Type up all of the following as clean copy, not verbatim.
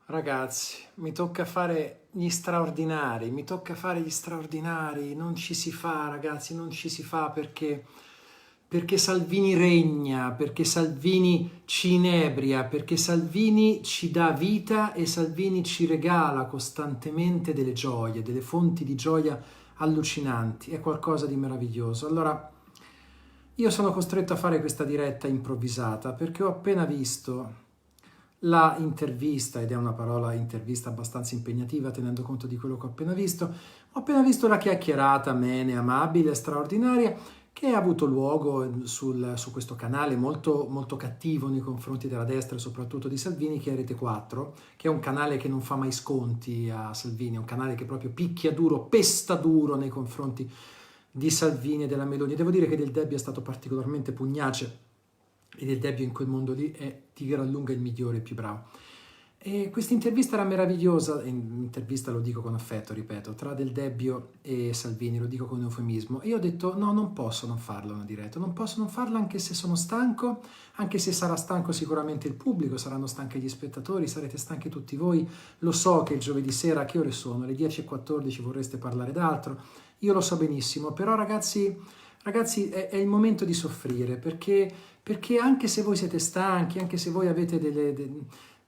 Ragazzi, mi tocca fare gli straordinari, non ci si fa, ragazzi, non ci si fa perché Salvini regna, perché Salvini ci inebria, perché Salvini ci dà vita e Salvini ci regala costantemente delle gioie, delle fonti di gioia allucinanti, è qualcosa di meraviglioso. Allora, io sono costretto a fare questa diretta improvvisata perché ho appena visto la intervista, ed è una parola intervista abbastanza impegnativa tenendo conto di quello che ho appena visto. Ho appena visto la chiacchierata amene, amabile, straordinaria che ha avuto luogo su questo canale molto, molto cattivo nei confronti della destra e soprattutto di Salvini, che è Rete 4, che è un canale che non fa mai sconti a Salvini, è un canale che proprio picchia duro, pesta duro nei confronti di Salvini e della Meloni. Devo dire che Del Debbio è stato particolarmente pugnace e Del Debbio in quel mondo lì è di gran lunga il migliore, il più bravo. E questa intervista era meravigliosa, intervista lo dico con affetto, ripeto, tra Del Debbio e Salvini, lo dico con eufemismo. E io ho detto no, non posso non farla una diretta, non posso non farla anche se sono stanco, anche se sarà stanco sicuramente il pubblico, saranno stanchi gli spettatori, sarete stanchi tutti voi. Lo so che il giovedì sera, che ore sono? Le 10:14, vorreste parlare d'altro, io lo so benissimo, però ragazzi è il momento di soffrire, perché anche se voi siete stanchi, anche se voi avete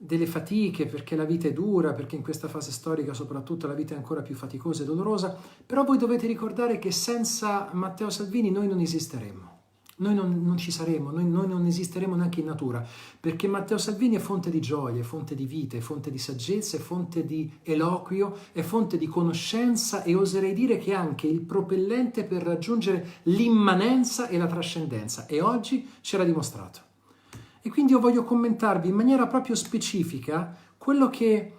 delle fatiche, perché la vita è dura, perché in questa fase storica soprattutto la vita è ancora più faticosa e dolorosa, però voi dovete ricordare che senza Matteo Salvini noi non esisteremmo. Noi non ci saremo, noi non esisteremo neanche in natura, perché Matteo Salvini è fonte di gioia, è fonte di vita, è fonte di saggezza, è fonte di eloquio, è fonte di conoscenza e oserei dire che è anche il propellente per raggiungere l'immanenza e la trascendenza, e oggi ce l'ha dimostrato. E quindi io voglio commentarvi in maniera proprio specifica quello che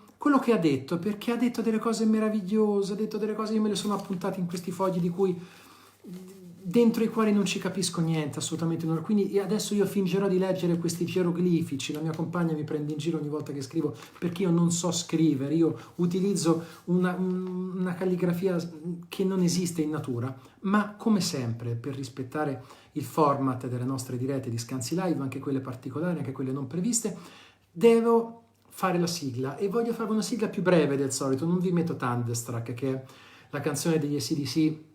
ha detto, perché ha detto delle cose meravigliose, ha detto delle cose, io me le sono appuntate in questi fogli dentro i quali non ci capisco niente, assolutamente nulla. Quindi adesso io fingerò di leggere questi geroglifici, la mia compagna mi prende in giro ogni volta che scrivo perché io non so scrivere, io utilizzo una calligrafia che non esiste in natura, ma come sempre, per rispettare il format delle nostre dirette di Scanzi Live, anche quelle particolari, anche quelle non previste, devo fare la sigla e voglio fare una sigla più breve del solito. Non vi metto Thunderstruck, che è la canzone degli AC/DC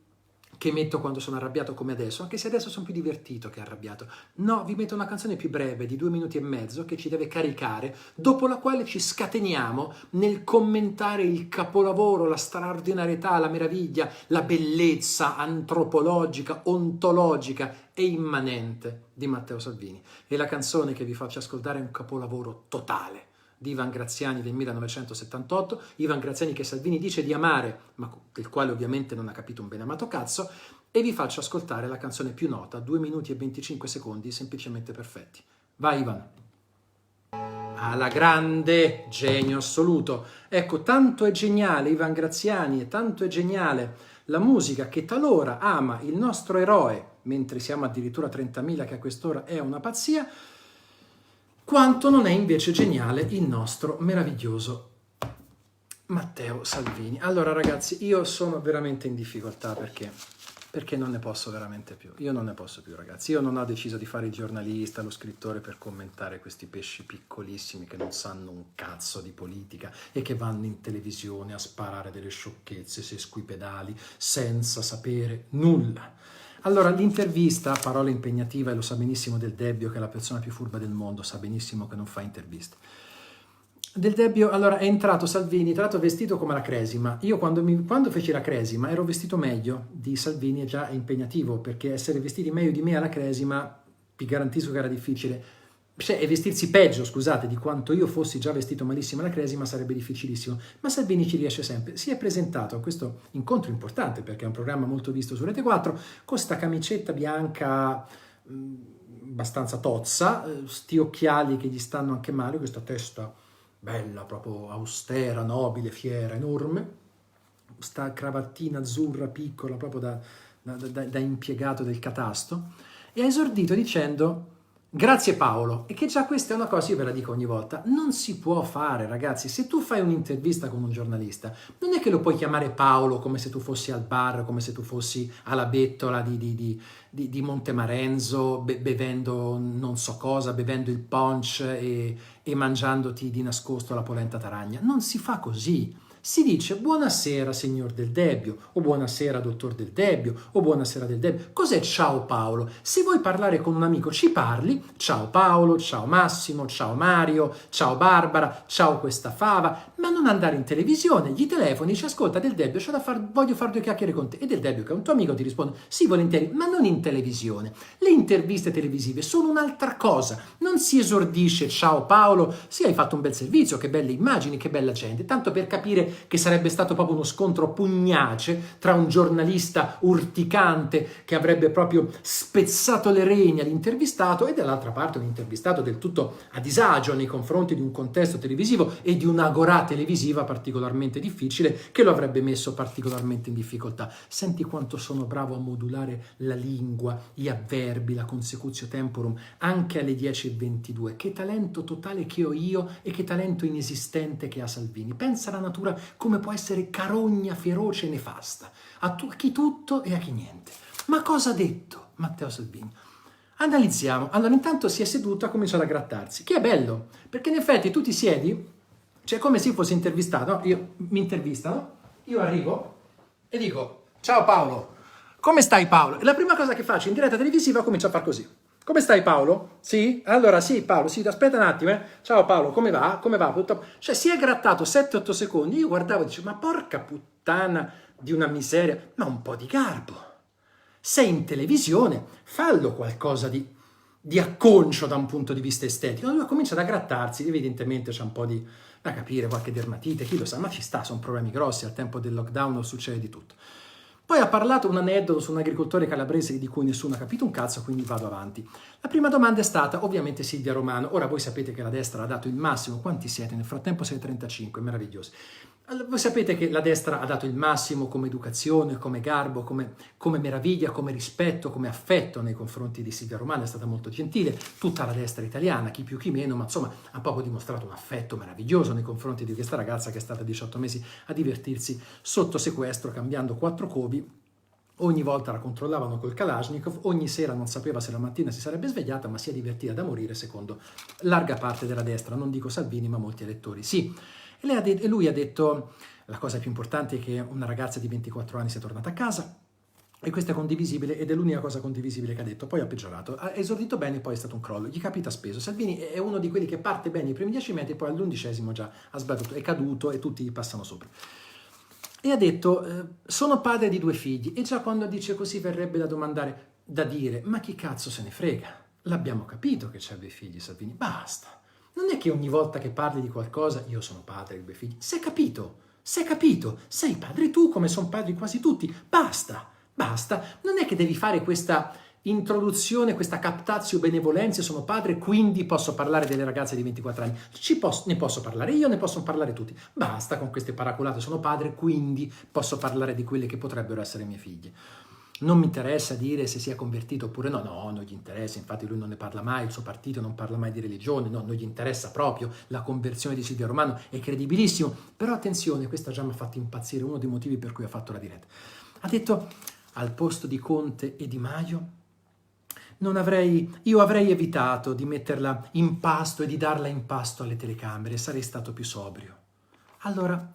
che metto quando sono arrabbiato come adesso, anche se adesso sono più divertito che arrabbiato. No, vi metto una canzone più breve di 2 minuti e mezzo che ci deve caricare, dopo la quale ci scateniamo nel commentare il capolavoro, la straordinarietà, la meraviglia, la bellezza antropologica, ontologica e immanente di Matteo Salvini. E la canzone che vi faccio ascoltare è un capolavoro totale di Ivan Graziani del 1978, Ivan Graziani che Salvini dice di amare, ma del quale ovviamente non ha capito un bene amato cazzo, e vi faccio ascoltare la canzone più nota, 2 minuti e 25 secondi, semplicemente perfetti. Vai Ivan! Alla grande, genio assoluto. Ecco, tanto è geniale Ivan Graziani e tanto è geniale la musica che talora ama il nostro eroe, mentre siamo addirittura 30.000 che a quest'ora è una pazzia, quanto non è invece geniale il nostro meraviglioso Matteo Salvini. Allora ragazzi, io sono veramente in difficoltà perché non ne posso veramente più. Io non ne posso più, ragazzi. Io non ho deciso di fare il giornalista, lo scrittore per commentare questi pesci piccolissimi che non sanno un cazzo di politica e che vanno in televisione a sparare delle sciocchezze sesquipedali senza sapere nulla. Allora, l'intervista, parola impegnativa, e lo sa benissimo Del Debbio, che è la persona più furba del mondo, sa benissimo che non fa interviste. Del Debbio, allora, è entrato Salvini, tra l'altro vestito come la Cresima. Io quando feci la Cresima ero vestito meglio di Salvini, è già impegnativo, perché essere vestiti meglio di me alla Cresima, vi garantisco che era difficile. Cioè, e vestirsi peggio, scusate, di quanto io fossi già vestito malissimo alla Cresima sarebbe difficilissimo, ma Salvini ci riesce sempre. Si è presentato a questo incontro importante, perché è un programma molto visto su Rete 4, con sta camicetta bianca abbastanza tozza, sti occhiali che gli stanno anche male, questa testa bella, proprio austera, nobile, fiera, enorme, sta cravattina azzurra piccola, proprio da impiegato del catasto, e ha esordito dicendo: grazie Paolo. E che già questa è una cosa, io ve la dico ogni volta, non si può fare, ragazzi. Se tu fai un'intervista con un giornalista, non è che lo puoi chiamare Paolo come se tu fossi al bar, come se tu fossi alla bettola di Montemarenzo, bevendo non so cosa, bevendo il punch e mangiandoti di nascosto la polenta taragna. Non si fa così. Si dice buonasera signor Del Debbio, o buonasera dottor Del Debbio, o buonasera Del Debbio. Cos'è ciao Paolo? Se vuoi parlare con un amico ci parli, ciao Paolo, ciao Massimo, ciao Mario, ciao Barbara, ciao questa fava, ma non andare in televisione, gli telefoni, dici ascolta Del Debbio, voglio fare due chiacchiere con te. E Del Debbio, che è un tuo amico, ti risponde sì volentieri, ma non in televisione. Le interviste televisive sono un'altra cosa, non si esordisce ciao Paolo, sì hai fatto un bel servizio, che belle immagini, che bella gente, tanto per capire che sarebbe stato proprio uno scontro pugnace tra un giornalista urticante che avrebbe proprio spezzato le reni all'intervistato e dall'altra parte un intervistato del tutto a disagio nei confronti di un contesto televisivo e di un'agorà televisiva particolarmente difficile che lo avrebbe messo particolarmente in difficoltà. Senti quanto sono bravo a modulare la lingua, gli avverbi, la consecutio temporum anche alle 10:22. Che talento totale che ho io e che talento inesistente che ha Salvini. Pensa alla natura come può essere carogna, feroce e nefasta, a chi tutto e a chi niente. Ma cosa ha detto Matteo Salvini? Analizziamo. Allora intanto si è seduto, ha cominciato a grattarsi, che è bello, perché in effetti tu ti siedi, cioè come se fossi intervistato, no? Mi intervistano, io arrivo e dico, ciao Paolo, come stai Paolo? E la prima cosa che faccio in diretta televisiva comincio a far così. Come stai Paolo? Sì? Allora sì Paolo, sì, aspetta un attimo, eh. Ciao Paolo, come va? Come va? Cioè si è grattato 7-8 secondi, io guardavo e dicevo, ma porca puttana di una miseria, ma un po' di garbo. Sei in televisione, fallo qualcosa di acconcio da un punto di vista estetico. Allora comincia ad grattarsi, evidentemente c'è un po' da capire, qualche dermatite, chi lo sa, ma ci sta, sono problemi grossi, al tempo del lockdown succede di tutto. Poi ha parlato un aneddoto su un agricoltore calabrese di cui nessuno ha capito un cazzo, quindi vado avanti. La prima domanda è stata ovviamente Silvia Romano. Ora voi sapete che la destra ha dato il massimo. Quanti siete? Nel frattempo siete 35, meravigliosi. Allora, voi sapete che la destra ha dato il massimo come educazione, come garbo, come meraviglia, come rispetto, come affetto nei confronti di Silvia Romano. È stata molto gentile, tutta la destra italiana, chi più chi meno, ma insomma ha proprio dimostrato un affetto meraviglioso nei confronti di questa ragazza che è stata 18 mesi a divertirsi sotto sequestro, cambiando 4 covi. Ogni volta la controllavano col Kalashnikov, ogni sera non sapeva se la mattina si sarebbe svegliata, ma si è divertita da morire secondo larga parte della destra, non dico Salvini ma molti elettori, sì. E lui ha detto, la cosa più importante è che una ragazza di 24 anni sia tornata a casa, e questo è condivisibile ed è l'unica cosa condivisibile che ha detto. Poi ha peggiorato, ha esordito bene, poi è stato un crollo, gli capita speso. Salvini è uno di quelli che parte bene i primi 10 metri, poi all'11° già ha sbagliato, è caduto e tutti gli passano sopra. E ha detto, sono padre di 2 figli, e già quando dice così verrebbe da dire, ma chi cazzo se ne frega? L'abbiamo capito che c'ha 2 figli Salvini, basta. Non è che ogni volta che parli di qualcosa, io sono padre di 2 figli, sei capito, sei padre tu come sono padri quasi tutti, basta, non è che devi fare questa introduzione, questa captatio benevolenza, sono padre quindi posso parlare delle ragazze di 24 anni, ne posso parlare io, ne possono parlare tutti, basta con queste paraculate, sono padre quindi posso parlare di quelle che potrebbero essere mie figlie. Non mi interessa dire se si è convertito oppure no, non gli interessa, infatti lui non ne parla mai, il suo partito non parla mai di religione, no, non gli interessa proprio, la conversione di Silvia Romano è credibilissimo, però attenzione, questa già mi ha fatto impazzire, uno dei motivi per cui ha fatto la diretta. Ha detto, al posto di Conte e Di Maio, io avrei evitato di metterla in pasto e di darla in pasto alle telecamere, sarei stato più sobrio. Allora,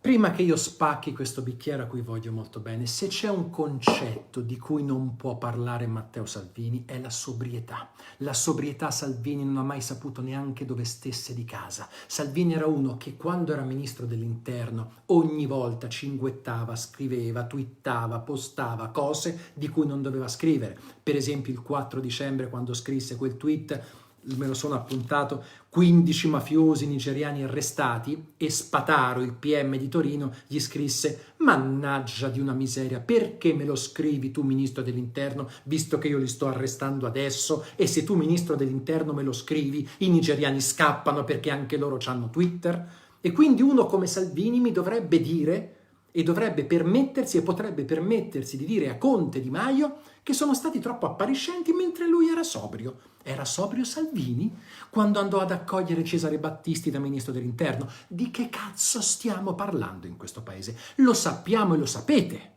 prima che io spacchi questo bicchiere a cui voglio molto bene, se c'è un concetto di cui non può parlare Matteo Salvini è la sobrietà. La sobrietà Salvini non ha mai saputo neanche dove stesse di casa. Salvini era uno che quando era ministro dell'interno ogni volta cinguettava, scriveva, twittava, postava cose di cui non doveva scrivere. Per esempio il 4 dicembre quando scrisse quel tweet, me lo sono appuntato, 15 mafiosi nigeriani arrestati, e Spataro, il PM di Torino, gli scrisse mannaggia di una miseria, perché me lo scrivi tu ministro dell'interno visto che io li sto arrestando adesso, e se tu ministro dell'interno me lo scrivi i nigeriani scappano perché anche loro hanno Twitter. E quindi uno come Salvini mi dovrebbe dire e dovrebbe permettersi e potrebbe permettersi di dire a Conte e Di Maio che sono stati troppo appariscenti mentre lui era sobrio. Era sobrio Salvini quando andò ad accogliere Cesare Battisti da ministro dell'interno. Di che cazzo stiamo parlando in questo paese? Lo sappiamo e lo sapete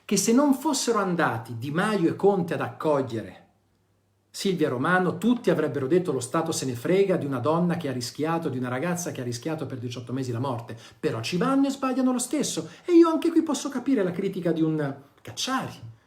che se non fossero andati Di Maio e Conte ad accogliere Silvia Romano, tutti avrebbero detto lo Stato se ne frega di una donna che ha rischiato, di una ragazza che ha rischiato per 18 mesi la morte, però ci vanno e sbagliano lo stesso. E io anche qui posso capire la critica di un Cacciari,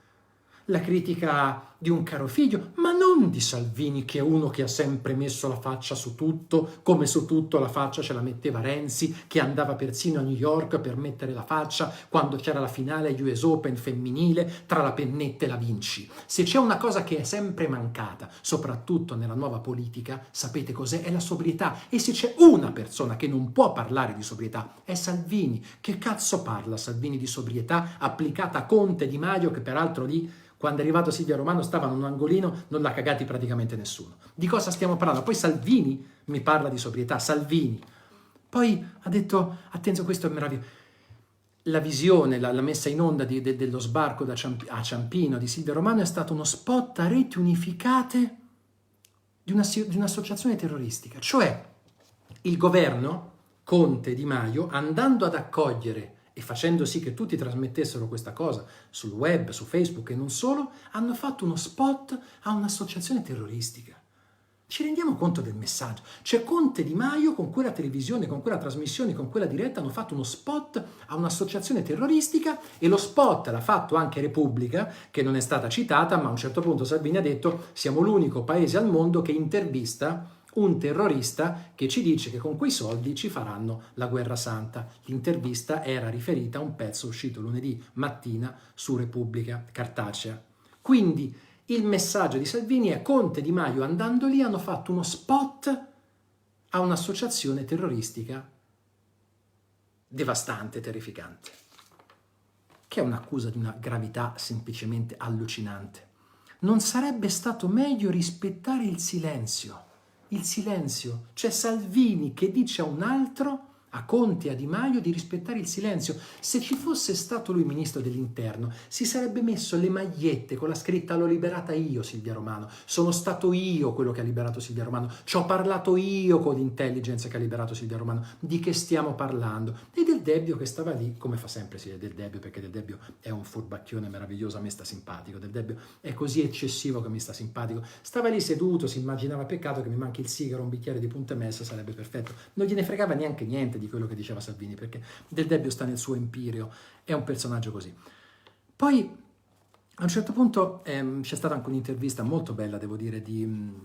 la critica di un Carofiglio, ma non di Salvini, che è uno che ha sempre messo la faccia su tutto, come su tutto la faccia ce la metteva Renzi, che andava persino a New York per mettere la faccia quando c'era la finale US Open femminile tra la Pennetta e la Vinci. Se c'è una cosa che è sempre mancata, soprattutto nella nuova politica, sapete cos'è? È la sobrietà. E se c'è una persona che non può parlare di sobrietà, è Salvini. Che cazzo parla Salvini di sobrietà applicata a Conte, Di Maio, che peraltro lì, quando è arrivato Silvia Romano, stava in un angolino, non l'ha cagati praticamente nessuno. Di cosa stiamo parlando? Poi Salvini mi parla di sobrietà, Salvini. Poi ha detto, attenzione, questo è meraviglioso, la visione, la messa in onda dello sbarco a Ciampino di Silvia Romano è stato uno spot a reti unificate di un'associazione terroristica. Cioè, il governo, Conte, Di Maio, andando ad accogliere e facendo sì che tutti trasmettessero questa cosa sul web, su Facebook e non solo, hanno fatto uno spot a un'associazione terroristica. Ci rendiamo conto del messaggio? Cioè Conte e Di Maio con quella televisione, con quella trasmissione, con quella diretta hanno fatto uno spot a un'associazione terroristica e lo spot l'ha fatto anche Repubblica, che non è stata citata, ma a un certo punto Salvini ha detto siamo l'unico paese al mondo che intervista un terrorista che ci dice che con quei soldi ci faranno la guerra santa. L'intervista era riferita a un pezzo uscito lunedì mattina su Repubblica cartacea. Quindi il messaggio di Salvini è Conte e Di Maio andando lì hanno fatto uno spot a un'associazione terroristica devastante, terrificante, che è un'accusa di una gravità semplicemente allucinante. Non sarebbe stato meglio rispettare il silenzio? Il silenzio, c'è Salvini che dice a un altro, a Conte e a Di Maio, di rispettare il silenzio. Se ci fosse stato lui ministro dell'interno, si sarebbe messo le magliette con la scritta l'ho liberata io Silvia Romano, sono stato io quello che ha liberato Silvia Romano, ci ho parlato io con l'intelligence che ha liberato Silvia Romano, di che stiamo parlando? E Del Debbio che stava lì, come fa sempre Del Debbio, perché Del Debbio è un furbacchione meraviglioso, a me sta simpatico, Del Debbio è così eccessivo che mi sta simpatico, stava lì seduto, si immaginava peccato che mi manchi il sigaro, un bicchiere di punto e messa, sarebbe perfetto, non gliene fregava neanche niente di quello che diceva Salvini, perché Del Debbio sta nel suo empirio, è un personaggio così. Poi a un certo punto c'è stata anche un'intervista molto bella, devo dire,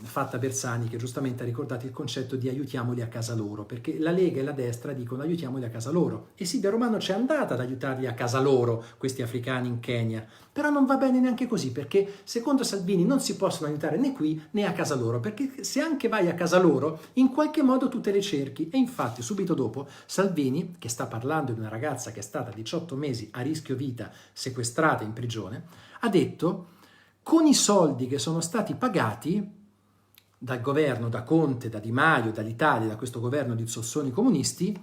fatta a Bersani, che giustamente ha ricordato il concetto di aiutiamoli a casa loro, perché la Lega e la destra dicono aiutiamoli a casa loro, e Silvia Romano c'è andata ad aiutarli a casa loro, questi africani in Kenya, però non va bene neanche così, perché secondo Salvini non si possono aiutare né qui né a casa loro, perché se anche vai a casa loro, in qualche modo tu te le cerchi, e infatti subito dopo Salvini, che sta parlando di una ragazza che è stata 18 mesi a rischio vita sequestrata in prigione, ha detto con i soldi che sono stati pagati dal governo, da Conte, da Di Maio, dall'Italia, da questo governo di sossoni comunisti,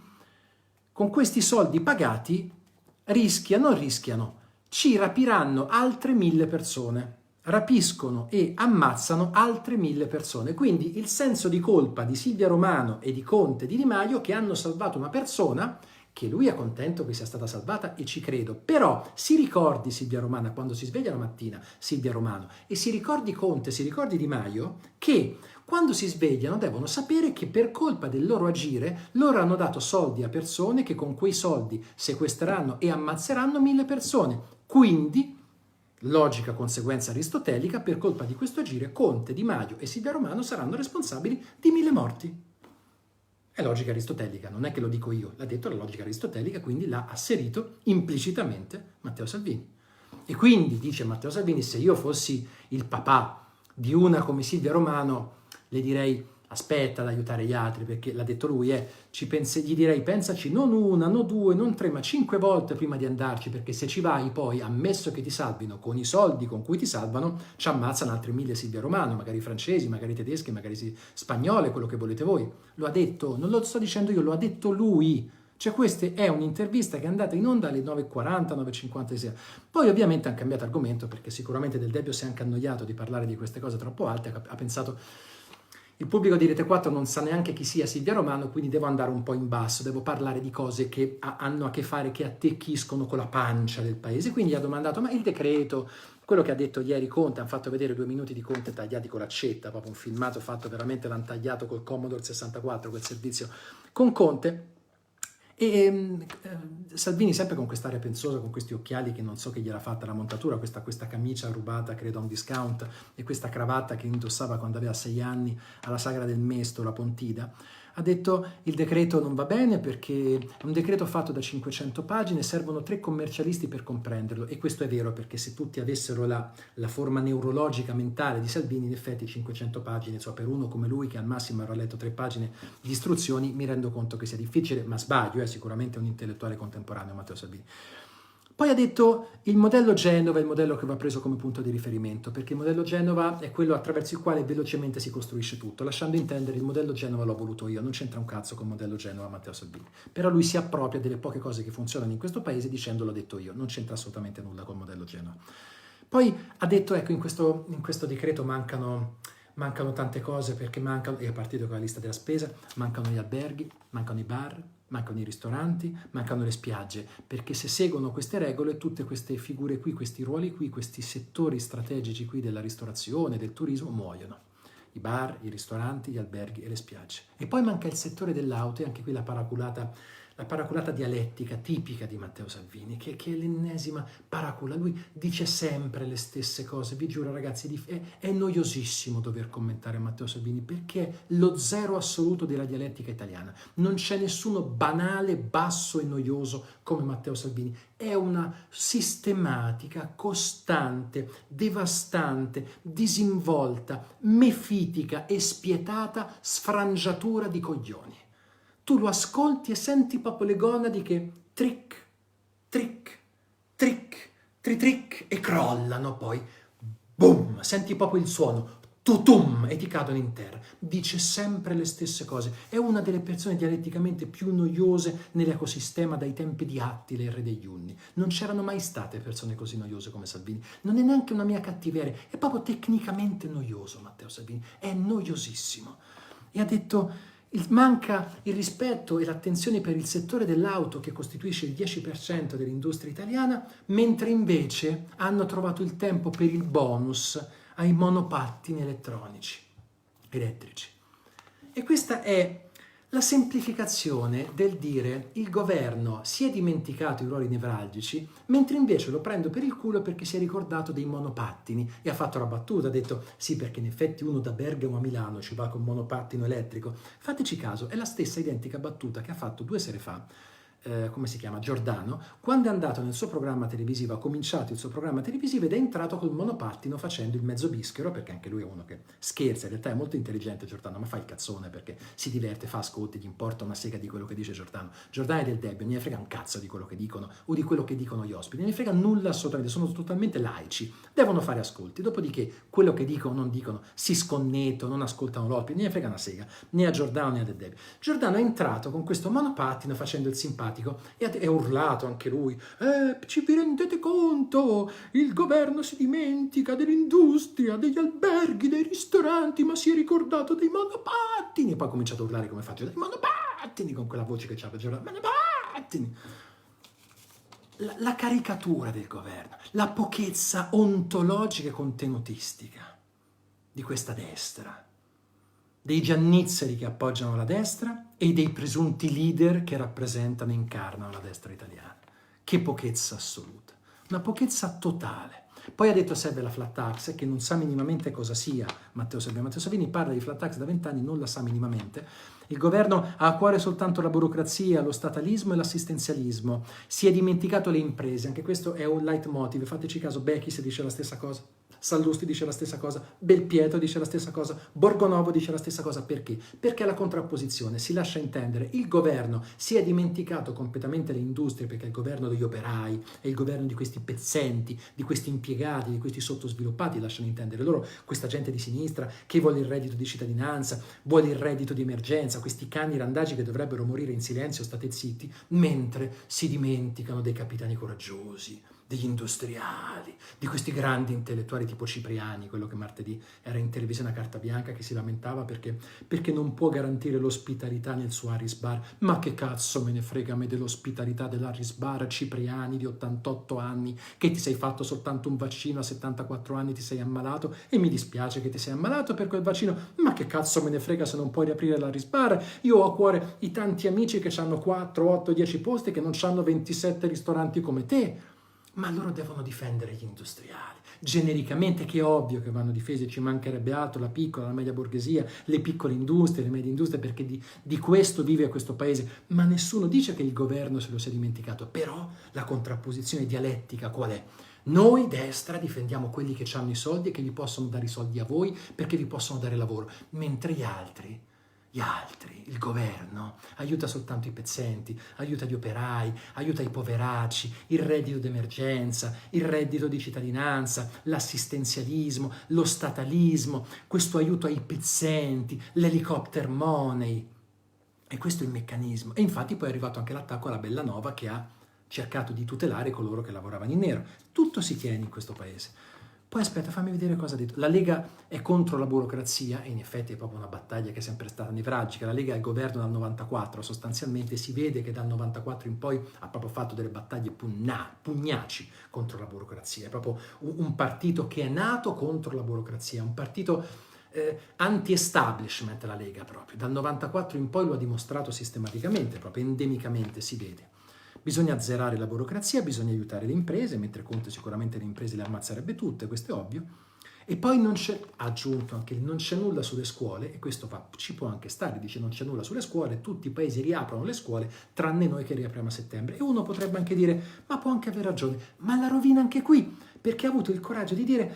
con questi soldi pagati rischiano, ci rapiranno altre 1000 persone, rapiscono e ammazzano altre 1000 persone. Quindi il senso di colpa di Silvia Romano e di Conte e di Di Maio che hanno salvato una persona che lui è contento che sia stata salvata e ci credo, però si ricordi Silvia Romano quando si sveglia la mattina, Silvia Romano, e si ricordi Conte, si ricordi Di Maio, che quando si svegliano devono sapere che per colpa del loro agire loro hanno dato soldi a persone che con quei soldi sequestreranno e ammazzeranno 1000 persone. Quindi, logica conseguenza aristotelica, per colpa di questo agire Conte, Di Maio e Silvia Romano saranno responsabili di 1000 morti. È logica aristotelica, non è che lo dico io, l'ha detto la logica aristotelica, quindi l'ha asserito implicitamente Matteo Salvini. E quindi, dice Matteo Salvini, se io fossi il papà di una come Silvia Romano, le direi aspetta ad aiutare gli altri, perché l'ha detto lui, gli direi pensaci non una, non due, non tre, ma 5 volte prima di andarci, perché se ci vai poi, ammesso che ti salvino, con i soldi con cui ti salvano, ci ammazzano altri 1000 Silvia Romano, magari francesi, magari tedeschi, magari spagnole, quello che volete voi. Lo ha detto, non lo sto dicendo io, lo ha detto lui. Cioè questa è un'intervista che è andata in onda alle 9.40, 9.50 di sera. Poi ovviamente hanno cambiato argomento, perché sicuramente Del Debbio si è anche annoiato di parlare di queste cose troppo alte, ha pensato Il pubblico di Rete 4 non sa neanche chi sia Silvia Romano, quindi devo andare un po' in basso, devo parlare di cose che hanno a che fare, che attecchiscono con la pancia del paese. Quindi ha domandato, ma il decreto, quello che ha detto ieri Conte, hanno fatto vedere 2 minuti di Conte tagliati con l'accetta, proprio un filmato fatto veramente, l'hanno tagliato col Commodore 64, quel servizio con Conte. E Salvini sempre con quest'aria pensosa, con questi occhiali che non so che gliela fatta la montatura, questa camicia rubata credo a un discount e questa cravatta che indossava quando aveva 6 anni alla Sagra del Mesto, la Pontida, ha detto il decreto non va bene perché è un decreto fatto da 500 pagine, servono 3 commercialisti per comprenderlo, e questo è vero, perché se tutti avessero la forma neurologica mentale di Salvini, in effetti 500 pagine, cioè per uno come lui che al massimo avrà letto 3 pagine di istruzioni, mi rendo conto che sia difficile, ma sbaglio, è sicuramente un intellettuale contemporaneo Matteo Salvini. Poi ha detto il modello Genova è il modello che va preso come punto di riferimento, perché il modello Genova è quello attraverso il quale velocemente si costruisce tutto, lasciando intendere il modello Genova l'ho voluto io, non c'entra un cazzo con il modello Genova Matteo Salvini. Però lui si appropria delle poche cose che funzionano in questo paese dicendo l'ho detto io, non c'entra assolutamente nulla col modello Genova. Poi ha detto, ecco, in questo decreto mancano tante cose, perché mancano, e a partire con la lista della spesa, mancano gli alberghi, mancano i bar, mancano i ristoranti, mancano le spiagge, perché se seguono queste regole tutte queste figure qui, questi ruoli qui, questi settori strategici qui della ristorazione, del turismo muoiono. I bar, i ristoranti, gli alberghi e le spiagge. E poi manca il settore dell'auto, e anche qui la paraculata dialettica tipica di Matteo Salvini, che è l'ennesima paracula. Lui dice sempre le stesse cose, vi giuro ragazzi, è noiosissimo dover commentare Matteo Salvini, perché è lo zero assoluto della dialettica italiana. Non c'è nessuno banale, basso e noioso come Matteo Salvini. È una sistematica, costante, devastante, disinvolta, mefitica e spietata sfrangiatura di coglioni. Tu lo ascolti e senti proprio le gonadi che trick, trick, trick, trick e crollano poi. Boom! Senti proprio il suono, tutum, e ti cadono in terra. Dice sempre le stesse cose. È una delle persone dialetticamente più noiose nell'ecosistema dai tempi di Attila e il re degli Unni. Non c'erano mai state persone così noiose come Salvini. Non è neanche una mia cattiveria, è proprio tecnicamente noioso Matteo Salvini. È noiosissimo. E ha detto manca il rispetto e l'attenzione per il settore dell'auto che costituisce il 10% dell'industria italiana, mentre invece hanno trovato il tempo per il bonus ai monopattini elettrici. E questa è la semplificazione del dire il governo si è dimenticato i ruoli nevralgici, mentre invece lo prendo per il culo perché si è ricordato dei monopattini e ha fatto la battuta, ha detto sì, perché in effetti uno da Bergamo a Milano ci va con un monopattino elettrico. Fateci caso, è la stessa identica battuta che ha fatto 2 sere fa come si chiama, Giordano, quando è andato nel suo programma televisivo, ha cominciato il suo programma televisivo ed è entrato col monopattino facendo il mezzo bischero, perché anche lui è uno che scherza, in realtà è molto intelligente Giordano, ma fa il cazzone perché si diverte, fa ascolti, gli importa una sega di quello che dice Giordano. Giordano è del Debbio, non ne frega un cazzo di quello che dicono o di quello che dicono gli ospiti, non ne frega nulla assolutamente, sono totalmente laici, devono fare ascolti, dopodiché quello che dicono o non dicono si sconnettono, non ascoltano l'ospite, non ne frega una sega, né a Giordano né a del Debbio. Giordano è entrato con questo monopattino facendo il simpatico e ha urlato anche lui, ci vi rendete conto? Il governo si dimentica dell'industria, degli alberghi, dei ristoranti, ma si è ricordato dei monopattini. E poi ha cominciato a urlare come faccio, dei monopattini, con quella voce che c'aveva Giordano, monopattini. La caricatura del governo, la pochezza ontologica e contenutistica di questa destra, dei giannizzeri che appoggiano la destra e dei presunti leader che rappresentano e incarnano la destra italiana. Che pochezza assoluta, una pochezza totale. Poi ha detto serve la flat tax, che non sa minimamente cosa sia Matteo Salvini. Matteo Salvini parla di flat tax da 20 anni, non la sa minimamente. Il governo ha a cuore soltanto la burocrazia, lo statalismo e l'assistenzialismo. Si è dimenticato le imprese, anche questo è un leitmotiv. Fateci caso, Bechis dice la stessa cosa. Sallusti dice la stessa cosa, Belpietro dice la stessa cosa, Borgonovo dice la stessa cosa. Perché? Perché la contrapposizione si lascia intendere, il governo si è dimenticato completamente le industrie, perché è il governo degli operai, è il governo di questi pezzenti, di questi impiegati, di questi sottosviluppati, lasciano intendere loro, questa gente di sinistra che vuole il reddito di cittadinanza, vuole il reddito di emergenza, questi cani randagi che dovrebbero morire in silenzio, state zitti, mentre si dimenticano dei capitani coraggiosi, degli industriali, di questi grandi intellettuali tipo Cipriani, quello che martedì era in televisione a carta bianca, che si lamentava perché non può garantire l'ospitalità nel suo Harris Bar. Ma che cazzo me ne frega a me dell'ospitalità dell'Harris Bar, Cipriani di 88 anni, che ti sei fatto soltanto un vaccino, a 74 anni ti sei ammalato e mi dispiace che ti sei ammalato per quel vaccino, ma che cazzo me ne frega se non puoi riaprire l'Harris Bar? Io ho a cuore i tanti amici che hanno 4, 8, 10 posti, che non hanno 27 ristoranti come te. Ma loro devono difendere gli industriali. Genericamente, che è ovvio che vanno difesi, ci mancherebbe altro, la piccola, la media borghesia, le piccole industrie, le medie industrie, perché di questo vive questo paese. Ma nessuno dice che il governo se lo sia dimenticato. Però la contrapposizione dialettica qual è? Noi, destra, difendiamo quelli che hanno i soldi e che vi possono dare i soldi a voi perché vi possono dare lavoro, mentre gli altri, il governo, aiuta soltanto i pezzenti, aiuta gli operai, aiuta i poveracci, il reddito d'emergenza, il reddito di cittadinanza, l'assistenzialismo, lo statalismo, questo aiuto ai pezzenti, l'helicopter money. E questo è il meccanismo. E infatti poi è arrivato anche l'attacco alla Bellanova, che ha cercato di tutelare coloro che lavoravano in nero. Tutto si tiene in questo paese. Poi aspetta, fammi vedere cosa ha detto. La Lega è contro la burocrazia, e in effetti è proprio una battaglia che è sempre stata nevralgica. La Lega è al governo dal 94, sostanzialmente si vede che dal 94 in poi ha proprio fatto delle battaglie pugnaci contro la burocrazia. È proprio un partito che è nato contro la burocrazia, un partito anti-establishment, la Lega proprio. Dal 94 in poi lo ha dimostrato sistematicamente, proprio endemicamente si vede. Bisogna azzerare la burocrazia, bisogna aiutare le imprese, mentre Conte sicuramente le imprese le ammazzerebbe tutte, questo è ovvio. E poi ha aggiunto anche non c'è nulla sulle scuole, e questo ci può anche stare, dice non c'è nulla sulle scuole, tutti i paesi riaprono le scuole, tranne noi che riapriamo a settembre. E uno potrebbe anche dire, ma può anche aver ragione, ma la rovina anche qui, perché ha avuto il coraggio di dire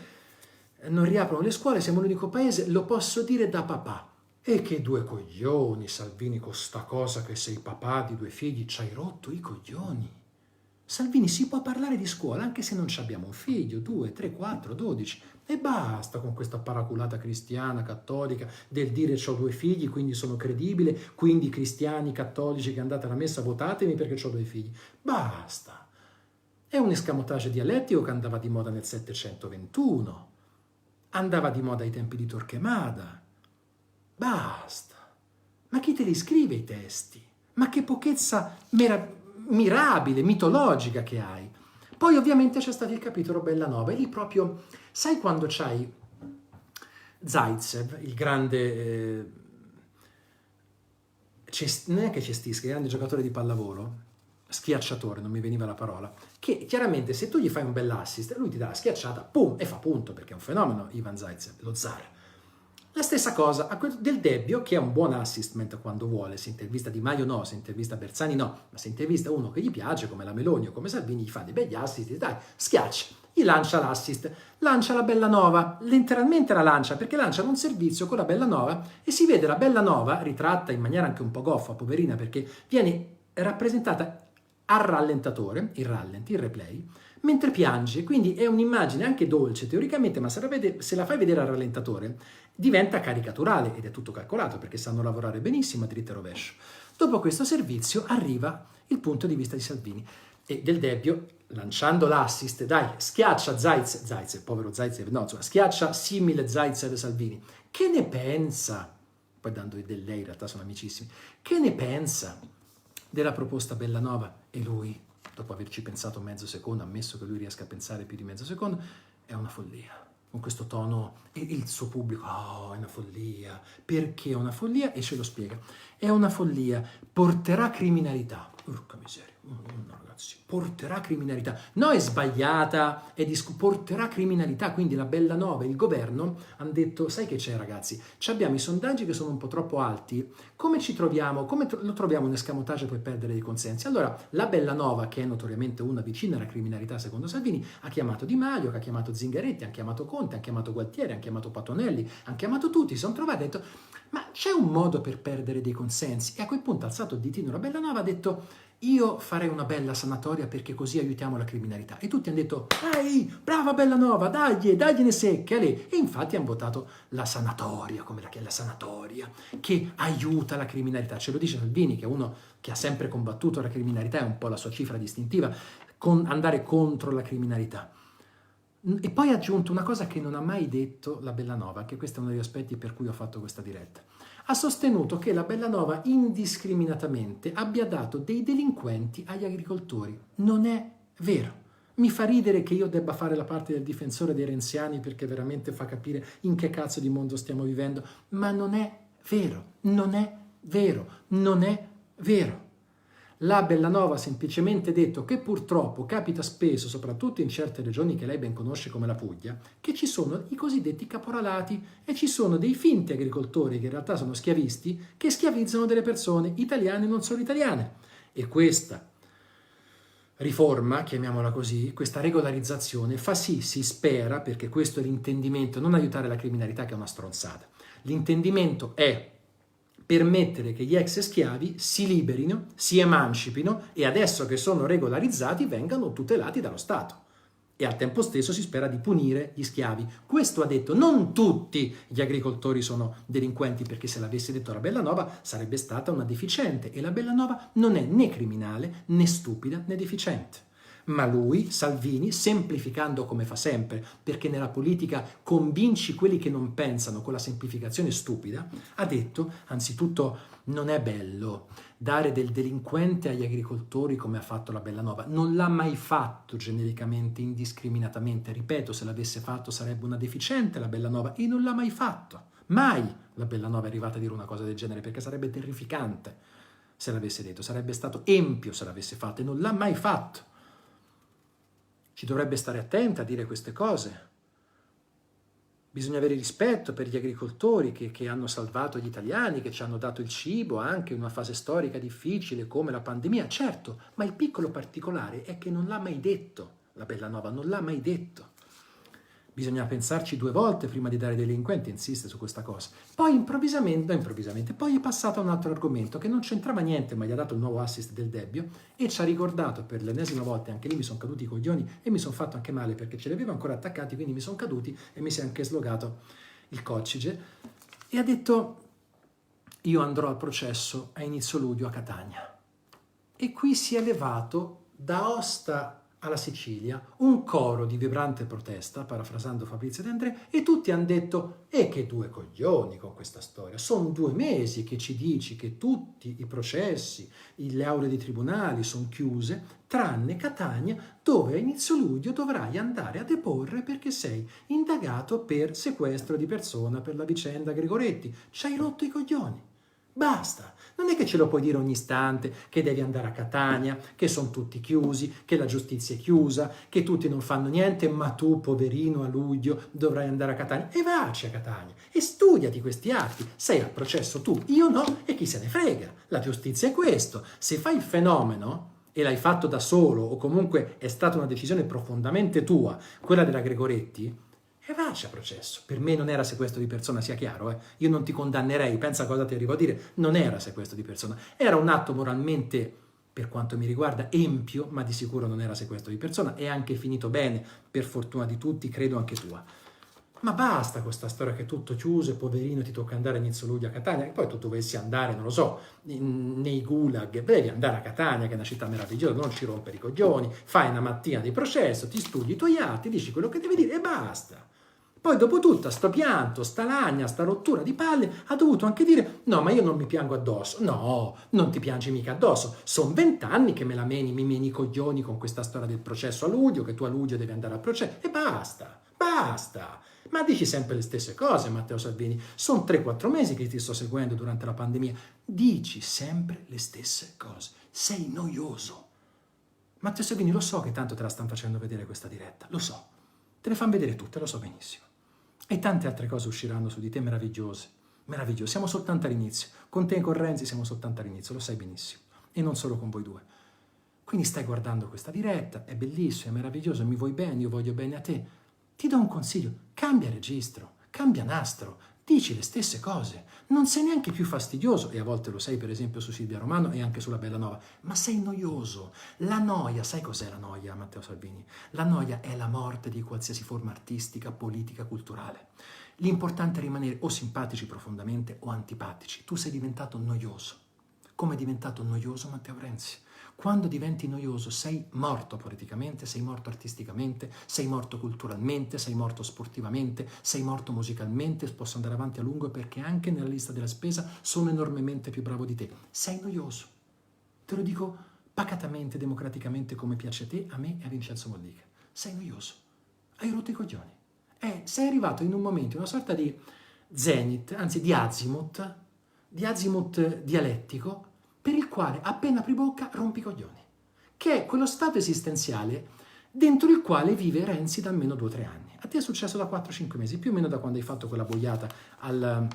non riaprono le scuole, siamo l'unico paese, lo posso dire da papà. E che due coglioni, Salvini, con sta cosa che sei papà di 2 figli, ci hai rotto i coglioni. Salvini, si può parlare di scuola anche se non abbiamo un figlio, 2, 3, 4, 12, e basta con questa paraculata cristiana, cattolica, del dire c'ho 2 figli, quindi sono credibile, quindi cristiani, cattolici che andate alla messa, votatemi perché c'ho 2 figli. Basta. È un escamotage dialettico che andava di moda nel 721, andava di moda ai tempi di Torquemada. Basta. Ma chi te li scrive i testi? Ma che pochezza mirabile, mitologica che hai. Poi ovviamente c'è stato il capitolo Bellanova, e lì proprio, sai quando c'hai Zaitsev, il grande, non è che cestisca, il grande giocatore di pallavolo, schiacciatore, non mi veniva la parola, che chiaramente se tu gli fai un bell'assist, lui ti dà la schiacciata, pum, e fa punto, perché è un fenomeno Ivan Zaitsev, lo zar. La stessa cosa del Debbio, che è un buon assistment quando vuole, se intervista Di Maio no, se intervista Bersani no, ma se intervista uno che gli piace, come la Meloni o come Salvini, gli fa dei begli assist, dai, schiaccia, gli lancia l'assist, lancia la Bellanova, letteralmente la lancia, perché lanciano un servizio con la Bellanova e si vede la Bellanova, ritratta in maniera anche un po' goffa, poverina, perché viene rappresentata al rallentatore, il replay, mentre piange, quindi è un'immagine anche dolce teoricamente, ma se la fai vedere al rallentatore diventa caricaturale, ed è tutto calcolato perché sanno lavorare benissimo a dritto e rovescio. Dopo questo servizio arriva il punto di vista di Salvini e del Debbio, lanciando l'assist, dai, schiaccia Zaitsev, povero Zaitsev, no, insomma, schiaccia simile Zaitsev Salvini. Che ne pensa? Poi dando del lei, in realtà sono amicissimi. Che ne pensa della proposta Bellanova? E lui, dopo averci pensato mezzo secondo, ammesso che lui riesca a pensare più di mezzo secondo, è una follia. Con questo tono, e il suo pubblico, oh, è una follia. Perché è una follia? E ce lo spiega. È una follia, porterà criminalità. Porca miseria, no, ragazzi, porterà criminalità. No, è sbagliata, porterà criminalità. Quindi la Bellanova e il governo hanno detto, sai che c'è ragazzi? Abbiamo i sondaggi che sono un po' troppo alti. Come ci troviamo? Come lo troviamo un escamotage per perdere dei consensi? Allora, la Bellanova, che è notoriamente una vicina alla criminalità secondo Salvini, ha chiamato Di Maio, che ha chiamato Zingaretti, ha chiamato Conte, ha chiamato Gualtieri, ha chiamato Patuanelli, ha chiamato tutti, si sono trovati e ha detto, ma c'è un modo per perdere dei consensi? E a quel punto ha alzato il ditino la Bellanova, ha detto, io farei una bella sanatoria perché così aiutiamo la criminalità. E tutti hanno detto, dai, brava Bellanova, dagliene secche a lei. E infatti hanno votato la sanatoria, come la sanatoria, che aiuta la criminalità. Ce lo dice Salvini, che è uno che ha sempre combattuto la criminalità, è un po' la sua cifra distintiva. andare contro la criminalità. E poi ha aggiunto una cosa che non ha mai detto la Bellanova, che questo è uno degli aspetti per cui ho fatto questa diretta. Ha sostenuto che la Bellanova indiscriminatamente abbia dato dei delinquenti agli agricoltori. Non è vero. Mi fa ridere che io debba fare la parte del difensore dei renziani perché veramente fa capire in che cazzo di mondo stiamo vivendo, ma non è vero, non è vero, non è vero. La Bellanova ha semplicemente detto che purtroppo capita spesso, soprattutto in certe regioni che lei ben conosce come la Puglia, che ci sono i cosiddetti caporalati e ci sono dei finti agricoltori che in realtà sono schiavisti che schiavizzano delle persone italiane e non solo italiane. E questa riforma, chiamiamola così, questa regolarizzazione fa sì, si spera, perché questo è l'intendimento, non aiutare la criminalità che è una stronzata. L'intendimento è permettere che gli ex schiavi si liberino, si emancipino e adesso che sono regolarizzati vengano tutelati dallo Stato. E al tempo stesso si spera di punire gli schiavi. Questo ha detto, non tutti gli agricoltori sono delinquenti, perché se l'avesse detto la Bellanova sarebbe stata una deficiente e la Bellanova non è né criminale, né stupida, né deficiente. Ma lui, Salvini, semplificando come fa sempre, perché nella politica convinci quelli che non pensano con la semplificazione stupida, ha detto, anzitutto, non è bello dare del delinquente agli agricoltori come ha fatto la Bellanova. Non l'ha mai fatto genericamente, indiscriminatamente. Ripeto, se l'avesse fatto sarebbe una deficiente la Bellanova e non l'ha mai fatto. Mai la Bellanova è arrivata a dire una cosa del genere, perché sarebbe terrificante se l'avesse detto, sarebbe stato empio se l'avesse fatto e non l'ha mai fatto. Ci dovrebbe stare attenta a dire queste cose. Bisogna avere rispetto per gli agricoltori che hanno salvato gli italiani, che ci hanno dato il cibo anche in una fase storica difficile come la pandemia, certo, ma il piccolo particolare è che non l'ha mai detto la Bellanova, non l'ha mai detto. Bisogna pensarci 2 volte prima di dare dei delinquenti, insiste su questa cosa. Poi improvvisamente, poi è passato a un altro argomento che non c'entrava niente, ma gli ha dato il nuovo assist del Debbio e ci ha ricordato per l'ennesima volta, anche lì mi sono caduti i coglioni e mi sono fatto anche male perché ce li avevo ancora attaccati, quindi mi sono caduti e mi si è anche slogato il coccige e ha detto io andrò al processo a inizio luglio a Catania. E qui si è levato da Aosta alla Sicilia un coro di vibrante protesta, parafrasando Fabrizio De André, e tutti hanno detto e che 2 coglioni con questa storia, sono 2 mesi che ci dici che tutti i processi, le aule di tribunali sono chiuse, tranne Catania, dove a inizio luglio dovrai andare a deporre perché sei indagato per sequestro di persona per la vicenda Gregoretti. Ci hai rotto i coglioni. Basta, non è che ce lo puoi dire ogni istante, che devi andare a Catania, che sono tutti chiusi, che la giustizia è chiusa, che tutti non fanno niente, ma tu, poverino, a luglio dovrai andare a Catania. E vacci a Catania e studiati questi atti. Sei al processo tu, io no, e chi se ne frega. La giustizia è questo. Se fai il fenomeno e l'hai fatto da solo, o comunque è stata una decisione profondamente tua, quella della Gregoretti, e vacci a processo. Per me non era sequestro di persona, sia chiaro, Io non ti condannerei, pensa cosa ti arrivo a dire, non era sequestro di persona, era un atto moralmente, per quanto mi riguarda, empio, ma di sicuro non era sequestro di persona, è anche finito bene, per fortuna di tutti, credo anche tua. Ma basta con questa storia che è tutto chiuso e poverino ti tocca andare a inizio luglio a Catania, e poi tu dovessi andare, non lo so, nei gulag, devi andare a Catania che è una città meravigliosa, non ci rompere i coglioni, fai una mattina di processo, ti studi i tuoi atti, dici quello che devi dire e basta. Poi dopo tutto, sto pianto, sta lagna, sta rottura di palle, ha dovuto anche dire no, ma io non mi piango addosso. No, non ti piangi mica addosso. Sono 20 anni che me la mi meni i coglioni con questa storia del processo a luglio, che tu a luglio devi andare al processo. E basta, basta. Ma dici sempre le stesse cose, Matteo Salvini. Sono 3-4 mesi che ti sto seguendo durante la pandemia. Dici sempre le stesse cose. Sei noioso. Matteo Salvini, lo so che tanto te la stanno facendo vedere questa diretta. Lo so. Te le fanno vedere tutte, lo so benissimo. E tante altre cose usciranno su di te meravigliose, meravigliose. Siamo soltanto all'inizio. Con te e con Renzi siamo soltanto all'inizio, lo sai benissimo. E non solo con voi 2. Quindi stai guardando questa diretta, è bellissimo, è meraviglioso, mi vuoi bene, io voglio bene a te. Ti do un consiglio, cambia registro, cambia nastro, dici le stesse cose. Non sei neanche più fastidioso, e a volte lo sei per esempio su Silvia Romano e anche sulla Bellanova, ma sei noioso. La noia, sai cos'è la noia, Matteo Salvini? La noia è la morte di qualsiasi forma artistica, politica, culturale. L'importante è rimanere o simpatici profondamente o antipatici. Tu sei diventato noioso. come è diventato noioso Matteo Renzi. Quando diventi noioso sei morto politicamente, sei morto artisticamente, sei morto culturalmente, sei morto sportivamente, sei morto musicalmente, posso andare avanti a lungo perché anche nella lista della spesa sono enormemente più bravo di te. Sei noioso. Te lo dico pacatamente, democraticamente, come piace a te, a me e a Vincenzo Mollica. Sei noioso. Hai rotto i coglioni. Sei arrivato in un momento, una sorta di zenith, anzi di azimut dialettico, per il quale appena apri bocca rompi i coglioni, che è quello stato esistenziale dentro il quale vive Renzi da almeno 2 o 3 anni. A te è successo da 4-5 mesi, più o meno da quando hai fatto quella boiata al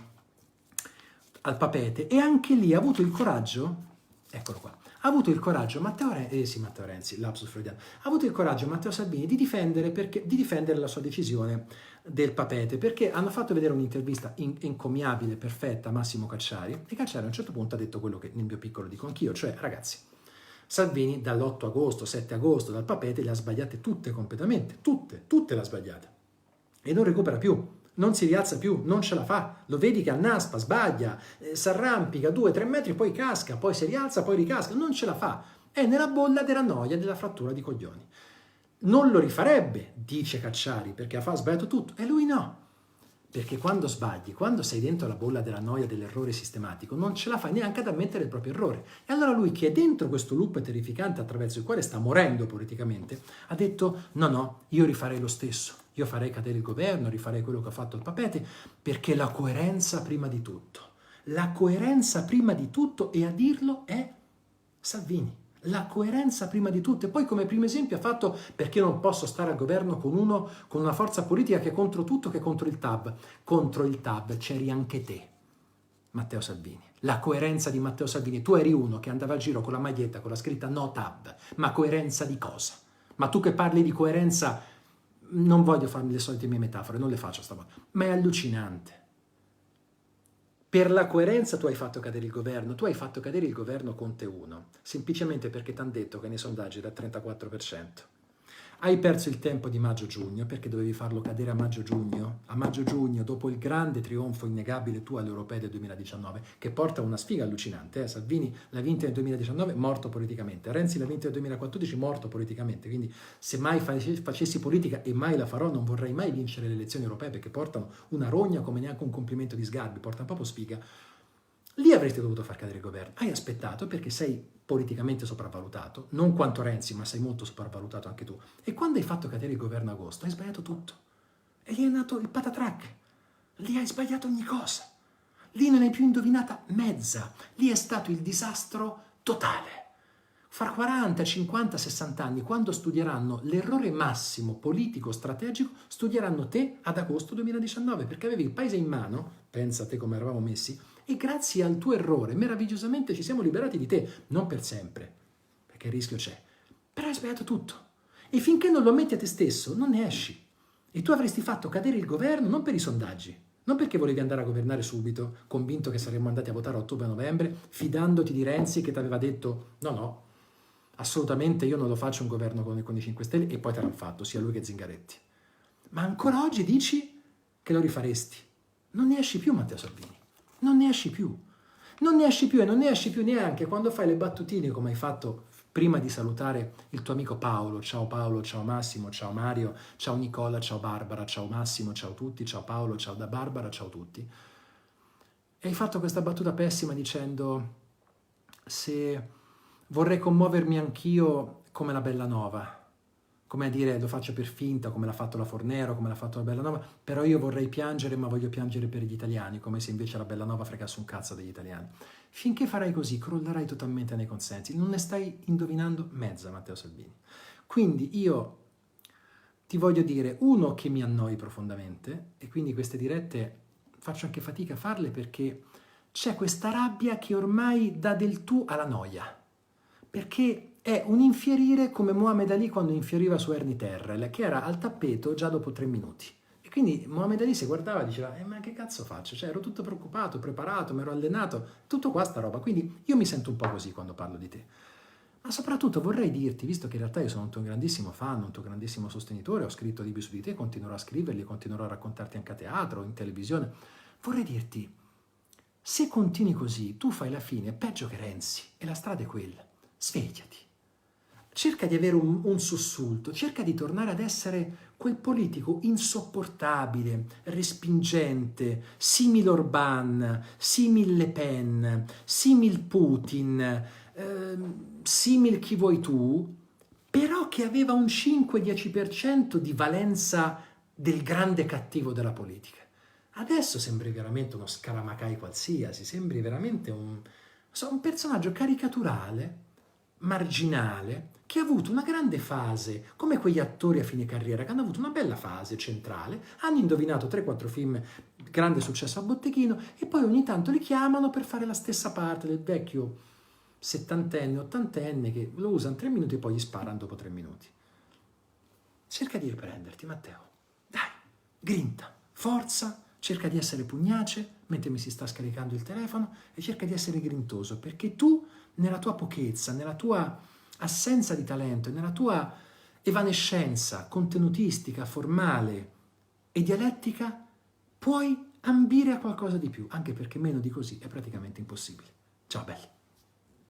Papete, e anche lì ha avuto il coraggio, eccolo qua, ha avuto il coraggio Matteo Renzi, lapsus freudiano, ha avuto il coraggio Matteo Salvini di difendere la sua decisione del Papete, perché hanno fatto vedere un'intervista encomiabile, perfetta a Massimo Cacciari, e Cacciari a un certo punto ha detto quello che nel mio piccolo dico anch'io, cioè ragazzi, Salvini dall'8 agosto, 7 agosto, dal Papete le ha sbagliate tutte completamente, tutte le ha sbagliate, e non recupera più. Non si rialza più, non ce la fa, lo vedi che annaspa, sbaglia, si arrampica 2-3 metri, poi casca, poi si rialza, poi ricasca, non ce la fa. È nella bolla della noia, della frattura di coglioni. Non lo rifarebbe, dice Cacciari, perché ha sbagliato tutto, e lui no. Perché quando sbagli, quando sei dentro la bolla della noia, dell'errore sistematico, non ce la fai neanche ad ammettere il proprio errore. E allora lui, che è dentro questo loop terrificante attraverso il quale sta morendo politicamente, ha detto no, io rifarei lo stesso, io farei cadere il governo, rifarei quello che ha fatto il Papete, perché la coerenza prima di tutto. La coerenza prima di tutto, e a dirlo è Salvini. La coerenza prima di tutto, e poi come primo esempio ha fatto perché non posso stare al governo con una forza politica che è contro tutto, che è contro il TAV. Contro il TAV c'eri anche te, Matteo Salvini. La coerenza di Matteo Salvini, tu eri uno che andava al giro con la maglietta con la scritta no TAV, ma coerenza di cosa? Ma tu che parli di coerenza, non voglio farmi le solite mie metafore, non le faccio stavolta, ma è allucinante. Per la coerenza tu hai fatto cadere il governo Conte 1, semplicemente perché ti hanno detto che nei sondaggi era il 34%. Hai perso il tempo di maggio-giugno, perché dovevi farlo cadere a maggio-giugno, dopo il grande trionfo innegabile tuo alle europee del 2019, che porta una sfiga allucinante. Salvini l'ha vinta nel 2019, morto politicamente. Renzi l'ha vinta nel 2014, morto politicamente. Quindi se mai facessi politica, e mai la farò, non vorrei mai vincere le elezioni europee, perché portano una rogna come neanche un complimento di Sgarbi, portano proprio sfiga. Lì avresti dovuto far cadere il governo. Hai aspettato perché sei politicamente sopravvalutato, non quanto Renzi, ma sei molto sopravvalutato anche tu. E quando hai fatto cadere il governo a agosto, hai sbagliato tutto. E lì è nato il patatrac. Lì hai sbagliato ogni cosa. Lì non hai più indovinata mezza. Lì è stato il disastro totale. Fra 40, 50, 60 anni, quando studieranno l'errore massimo politico strategico, studieranno te ad agosto 2019, perché avevi il paese in mano, pensa a te come eravamo messi, e grazie al tuo errore meravigliosamente ci siamo liberati di te, non per sempre, perché il rischio c'è, però hai sbagliato tutto. E finché non lo ammetti a te stesso, non ne esci. E tu avresti fatto cadere il governo non per i sondaggi, non perché volevi andare a governare subito, convinto che saremmo andati a votare a ottobre-novembre, fidandoti di Renzi che ti aveva detto no, assolutamente io non lo faccio un governo con i 5 Stelle, e poi te l'hanno fatto, sia lui che Zingaretti. Ma ancora oggi dici che lo rifaresti. Non ne esci più, Matteo Salvini. Non ne esci più. Non ne esci più, e non ne esci più neanche quando fai le battutine come hai fatto prima di salutare il tuo amico Paolo. Ciao Paolo, ciao Massimo, ciao Mario, ciao Nicola, ciao Barbara, ciao Massimo, ciao tutti, ciao Paolo, ciao da Barbara, ciao tutti. E hai fatto questa battuta pessima dicendo: se vorrei commuovermi anch'io come la Bellanova, come a dire lo faccio per finta, come l'ha fatto la Fornero, come l'ha fatto la Bellanova, però io vorrei piangere, ma voglio piangere per gli italiani, come se invece la Bellanova fregasse un cazzo degli italiani. Finché farai così, crollerai totalmente nei consensi. Non ne stai indovinando mezza, Matteo Salvini. Quindi io ti voglio dire, uno, che mi annoi profondamente, e quindi queste dirette faccio anche fatica a farle, perché c'è questa rabbia che ormai dà del tu alla noia, perché è un infierire come Muhammad Ali quando infieriva su Ernie Terrell, che era al tappeto già dopo 3 minuti. E quindi Muhammad Ali si guardava e diceva: ma che cazzo faccio? Cioè, ero tutto preoccupato, preparato, mi ero allenato, tutto qua sta roba. Quindi io mi sento un po' così quando parlo di te. Ma soprattutto vorrei dirti, visto che in realtà io sono un tuo grandissimo fan, un tuo grandissimo sostenitore, ho scritto libri su di te, continuerò a scriverli, continuerò a raccontarti anche a teatro, in televisione, vorrei dirti: Se continui così, tu fai la fine peggio che Renzi e la strada è quella. Svegliati. Cerca di avere un sussulto, cerca di tornare ad essere quel politico insopportabile, respingente, simil Orbán, simil Le Pen, simil Putin, simil chi vuoi tu, però che aveva un 5-10% di valenza del grande cattivo della politica. Adesso sembri veramente uno scaramacai qualsiasi, sembri veramente un personaggio caricaturale, marginale, che ha avuto una grande fase, come quegli attori a fine carriera che hanno avuto una bella fase centrale, hanno indovinato 3-4 film, grande successo a botteghino, e poi ogni tanto li chiamano per fare la stessa parte del vecchio settantenne, ottantenne, che lo usano 3 minuti e poi gli sparano dopo 3 minuti. Cerca di riprenderti, Matteo. Dai, grinta, forza, cerca di essere pugnace mentre mi si sta scaricando il telefono e cerca di essere grintoso, perché tu, nella tua pochezza, nella tua assenza di talento, nella tua evanescenza contenutistica, formale e dialettica, puoi ambire a qualcosa di più, anche perché meno di così è praticamente impossibile. Ciao belli.